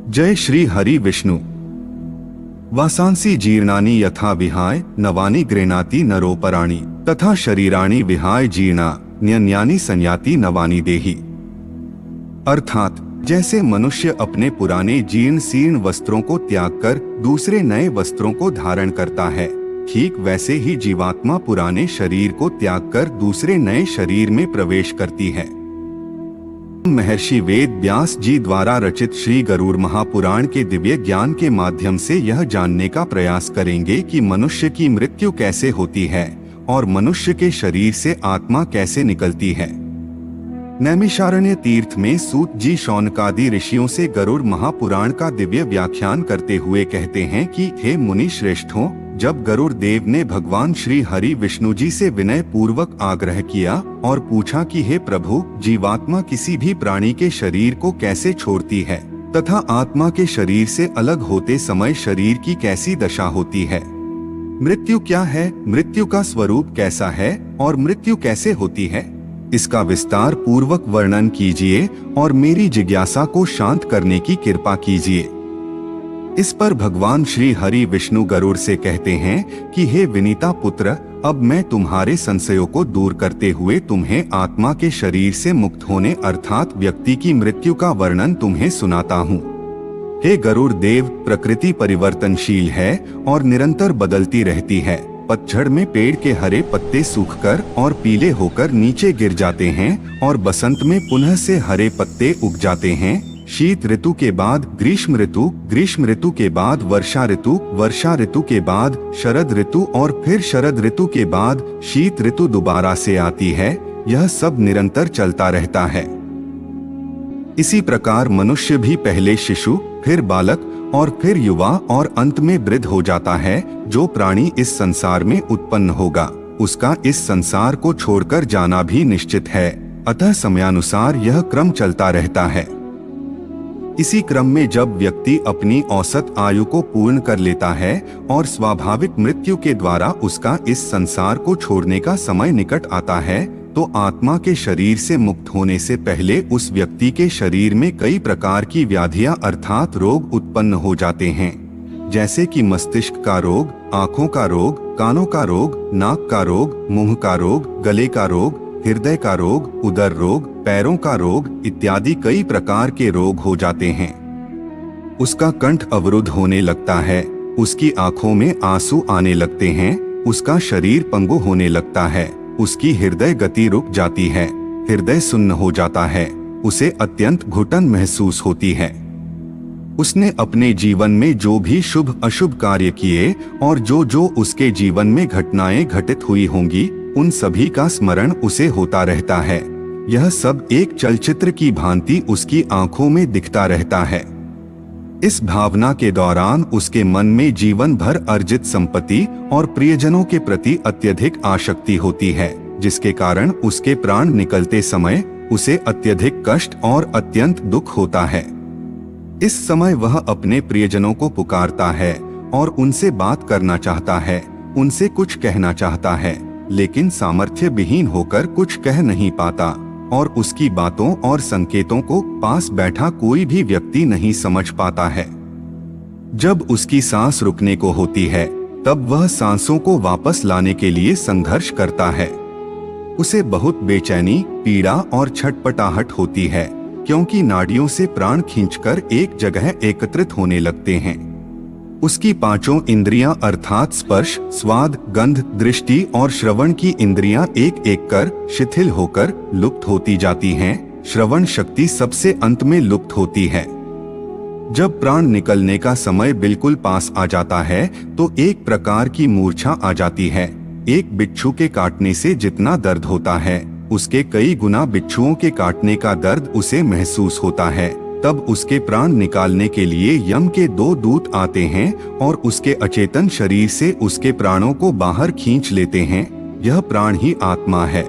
जय श्री हरि विष्णु। वासांसी जीर्णानि यथा विहाय नवानि गृह्णाति नरोपराणि तथा शरीराणि विहाय जीर्णा न्यन्यानि संयाति नवानि देहि। अर्थात जैसे मनुष्य अपने पुराने जीर्ण शीर्ण वस्त्रों को त्याग कर दूसरे नए वस्त्रों को धारण करता है, ठीक वैसे ही जीवात्मा पुराने शरीर को त्याग कर दूसरे नए शरीर में प्रवेश करती है। महर्षि वेद व्यास जी द्वारा रचित श्री गरुड़ महापुराण के दिव्य ज्ञान के माध्यम से यह जानने का प्रयास करेंगे कि मनुष्य की मृत्यु कैसे होती है और मनुष्य के शरीर से आत्मा कैसे निकलती है। नैमिषारण्य तीर्थ में सूत जी शौनकादि ऋषियों से गरुड़ महापुराण का दिव्य व्याख्यान करते हुए कहते हैं कि हे मुनि श्रेष्ठों, जब गरुड़ देव ने भगवान श्री हरि विष्णु जी से विनय पूर्वक आग्रह किया और पूछा कि हे प्रभु, जीवात्मा किसी भी प्राणी के शरीर को कैसे छोड़ती है तथा आत्मा के शरीर से अलग होते समय शरीर की कैसी दशा होती है, मृत्यु क्या है, मृत्यु का स्वरूप कैसा है और मृत्यु कैसे होती है, इसका विस्तार पूर्वक वर्णन कीजिए और मेरी जिज्ञासा को शांत करने की कृपा कीजिए। इस पर भगवान श्री हरि विष्णु गरुड़ से कहते हैं कि हे विनीता पुत्र, अब मैं तुम्हारे संशयों को दूर करते हुए तुम्हें आत्मा के शरीर से मुक्त होने अर्थात व्यक्ति की मृत्यु का वर्णन तुम्हें सुनाता हूँ। हे गरुड़ देव, प्रकृति परिवर्तनशील है और निरंतर बदलती रहती है। पतझड़ में पेड़ के हरे पत्ते सूखकर और पीले होकर नीचे गिर जाते हैं और बसंत में पुनः से हरे पत्ते उग जाते हैं। शीत ऋतु के बाद ग्रीष्म ऋतु, ग्रीष्म ऋतु के बाद वर्षा ऋतु, वर्षा ऋतु के बाद शरद ऋतु और फिर शरद ऋतु के बाद शीत ऋतु दोबारा से आती है। यह सब निरंतर चलता रहता है। इसी प्रकार मनुष्य भी पहले शिशु, फिर बालक और फिर युवा और अंत में वृद्ध हो जाता है। जो प्राणी इस संसार में उत्पन्न होगा उसका इस संसार को छोड़कर जाना भी निश्चित है। अतः समयानुसार यह क्रम चलता रहता है। इसी क्रम में जब व्यक्ति अपनी औसत आयु को पूर्ण कर लेता है और स्वाभाविक मृत्यु के द्वारा उसका इस संसार को छोड़ने का समय निकट आता है, तो आत्मा के शरीर से मुक्त होने से पहले उस व्यक्ति के शरीर में कई प्रकार की व्याधियां अर्थात रोग उत्पन्न हो जाते हैं, जैसे कि मस्तिष्क का रोग, आँखों का रोग, कानों का रोग, नाक का रोग, मुंह का रोग, गले का रोग, हृदय का रोग, उदर रोग, पैरों का रोग इत्यादि कई प्रकार के रोग हो जाते हैं। उसका कंठ अवरुद्ध होने लगता है, उसकी आंखों में आंसू आने लगते हैं, उसका शरीर पंगु होने लगता है, उसकी हृदय गति रुक जाती है, हृदय सुन्न हो जाता है, उसे अत्यंत घुटन महसूस होती है। उसने अपने जीवन में जो भी शुभ अशुभ कार्य किए और जो उसके जीवन में घटनाएं घटित हुई होंगी, उन सभी का स्मरण उसे होता रहता है। यह सब एक चलचित्र की भांति उसकी आंखों में दिखता रहता है। इस भावना के दौरान उसके मन में जीवन भर अर्जित संपत्ति और प्रियजनों के प्रति अत्यधिक आसक्ति होती है, जिसके कारण उसके प्राण निकलते समय उसे अत्यधिक कष्ट और अत्यंत दुख होता है। इस समय वह अपने प्रियजनों को पुकारता है और उनसे बात करना चाहता है, उनसे कुछ कहना चाहता है, लेकिन सामर्थ्य विहीन होकर कुछ कह नहीं पाता और उसकी बातों और संकेतों को पास बैठा कोई भी व्यक्ति नहीं समझ पाता है। जब उसकी सांस रुकने को होती है, तब वह सांसों को वापस लाने के लिए संघर्ष करता है। उसे बहुत बेचैनी, पीड़ा और छटपटाहट होती है, क्योंकि नाड़ियों से प्राण खींचकर एक जगह एकत्रित होने लगते हैं। उसकी पांचों इंद्रियां अर्थात स्पर्श, स्वाद, गंध, दृष्टि और श्रवण की इंद्रियां एक एक कर शिथिल होकर लुप्त होती जाती हैं। श्रवण शक्ति सबसे अंत में लुप्त होती है। जब प्राण निकलने का समय बिल्कुल पास आ जाता है, तो एक प्रकार की मूर्छा आ जाती है। एक बिच्छू के काटने से जितना दर्द होता है, उसके कई गुना बिच्छुओं के काटने का दर्द उसे महसूस होता है। तब उसके प्राण निकालने के लिए यम के 2 दूत आते हैं और उसके अचेतन शरीर से उसके प्राणों को बाहर खींच लेते हैं। यह प्राण ही आत्मा है।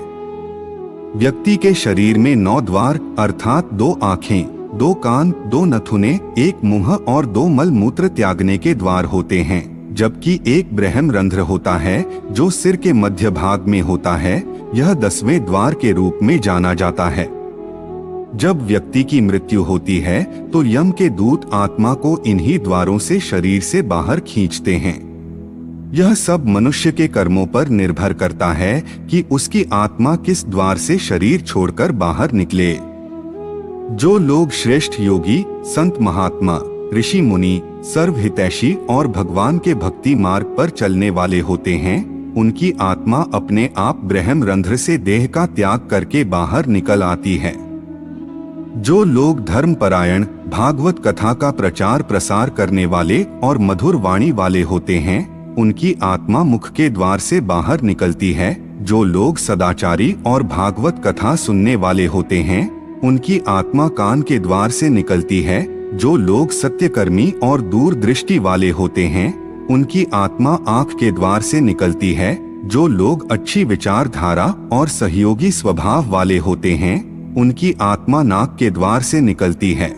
व्यक्ति के शरीर में 9 द्वार अर्थात 2 आँखें, 2 कान, 2 नथुने, 1 मुंह और 2 मल मूत्र त्यागने के द्वार होते हैं, जबकि एक ब्रह्म रंध्र होता है जो सिर के मध्य भाग में होता है। यह 10वें द्वार के रूप में जाना जाता है। जब व्यक्ति की मृत्यु होती है तो यम के दूत आत्मा को इन्हीं द्वारों से शरीर से बाहर खींचते हैं। यह सब मनुष्य के कर्मों पर निर्भर करता है कि उसकी आत्मा किस द्वार से शरीर छोड़कर बाहर निकले। जो लोग श्रेष्ठ योगी, संत महात्मा, ऋषि मुनि, सर्वहितैषी और भगवान के भक्ति मार्ग पर चलने वाले होते हैं, उनकी आत्मा अपने आप ब्रह्म रंध्र से देह का त्याग करके बाहर निकल आती है। जो लोग धर्मपरायण, भागवत कथा का प्रचार प्रसार करने वाले और मधुर वाणी वाले होते हैं, उनकी आत्मा मुख के द्वार से बाहर निकलती है। जो लोग सदाचारी और भागवत कथा सुनने वाले होते हैं, उनकी आत्मा कान के द्वार से निकलती है। जो लोग सत्यकर्मी और दूरदृष्टि वाले होते हैं, उनकी आत्मा आँख के द्वार से निकलती है। जो लोग अच्छी विचारधारा और सहयोगी स्वभाव वाले होते हैं, उनकी आत्मा नाक के द्वार से निकलती है।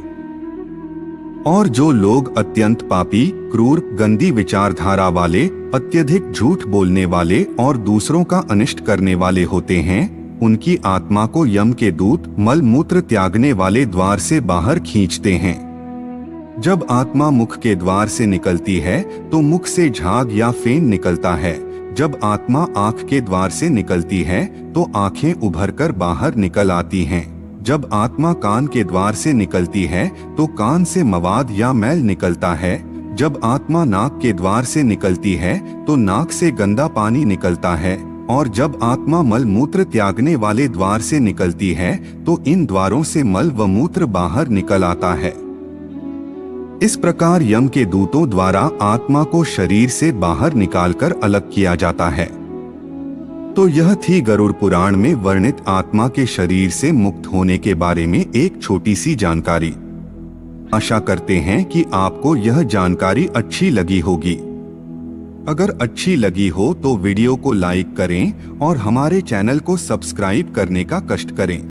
और जो लोग अत्यंत पापी, क्रूर, गंदी विचारधारा वाले, अत्यधिक झूठ बोलने वाले और दूसरों का अनिष्ट करने वाले होते हैं, उनकी आत्मा को यम के दूत मल मूत्र त्यागने वाले द्वार से बाहर खींचते हैं। जब आत्मा मुख के द्वार से निकलती है तो मुख से झाग या फेन निकलता है। जब आत्मा आँख के द्वार से निकलती है तो आँखें उभरकर बाहर निकल आती हैं। जब आत्मा कान के द्वार से निकलती है तो कान से मवाद या मैल निकलता है। जब आत्मा नाक के द्वार से निकलती है तो नाक से गंदा पानी निकलता है। और जब आत्मा मल मूत्र त्यागने वाले द्वार से निकलती है तो इन द्वारों से मल व मूत्र बाहर निकल आता है। इस प्रकार यम के दूतों द्वारा आत्मा को शरीर से बाहर निकालकर अलग किया जाता है। तो यह थी गरुड़ पुराण में वर्णित आत्मा के शरीर से मुक्त होने के बारे में एक छोटी सी जानकारी। आशा करते हैं कि आपको यह जानकारी अच्छी लगी होगी। अगर अच्छी लगी हो तो वीडियो को लाइक करें और हमारे चैनल को सब्सक्राइब करने का कष्ट करें।